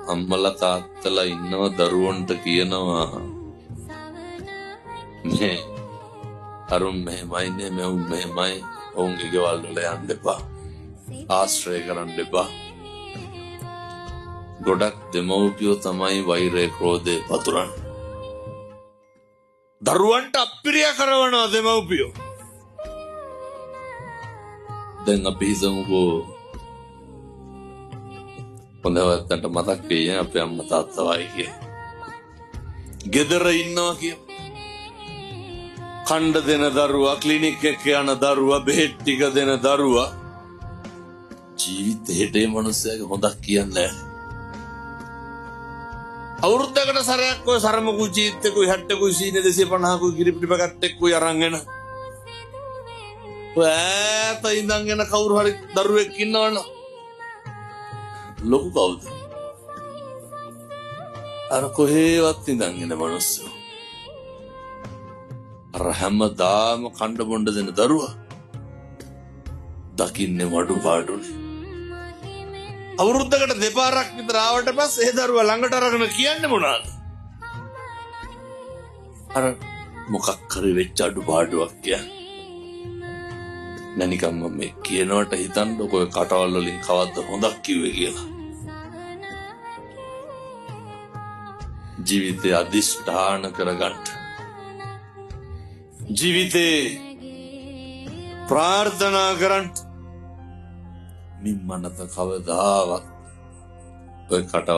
අම්මලා තාත්තලා ඉන්නව දරුවන්ට කියනවා මේ අරුන් මෙහෙමයිනේ මෙවුන් මෙහෙමයි ඔවුන්ගේ ගෙවල් වල යන්න එපා ආශ්‍රය කරන්න එපා ගොඩක් දෙමව්පියෝ තමයි වෛරය ක්‍රෝධය පතුරන්නේ දරුවන්ට අප්‍රිය කරනවා දෙමව්පියෝ දැන් අපි හිතමුකෝ හොඳවත්තන්ට මතක් වෙයි අපේ අම්මා තාත්තා වයි කිය. ගෙදර ඉන්නවා කිය. කණ්ඩ දෙන දරුවා ක්ලිනික් එක යන දරුවා බෙහෙත් ටික දෙන දරුවා ජීවිතේට මේ මිනිස්සයාගේ හොඳක් කියන්නේ නැහැ. අවුරුද්දකට සැරයක් ඔය සරමකු ජීවිතේකුයි හැට්ටකුයි සීනේ 250කුයි කිරිපිටි පැකට්ටෙක්කුයි අරන් එන. ඔය ඈත ඉඳන් එන කවුරු හරි දරුවෙක් ඉන්නවනේ ලොකු කවුද? අර කොහේවත් ඉඳන් එන මිනිස්සු. අර හැමදාම කණ්ඩ බොණ්ඩ දෙන දරුවා. දකින්නේ වඩු පාඩුනේ. අවුරුද්දකට දෙපාරක් විතර ආවට පස්සේ ඒ දරුවා ළඟට අරගෙන කියන්නේ මොනවාද? අර මොකක් හරි වෙච්ච අඩු පාඩුවක් කියන්නේ. නැනිකම් මම කියනවට හිතන්නකො ඔය කටවල් වලින් කවද්ද හොඳක් කිව්වේ කියලා. ජීවිතේ අදිෂ්ඨාන කරගන්න. ජීවිතේ ප්‍රාර්ථනා කරන්න. මිම්මනත කවදාවත් ඔය කටවල්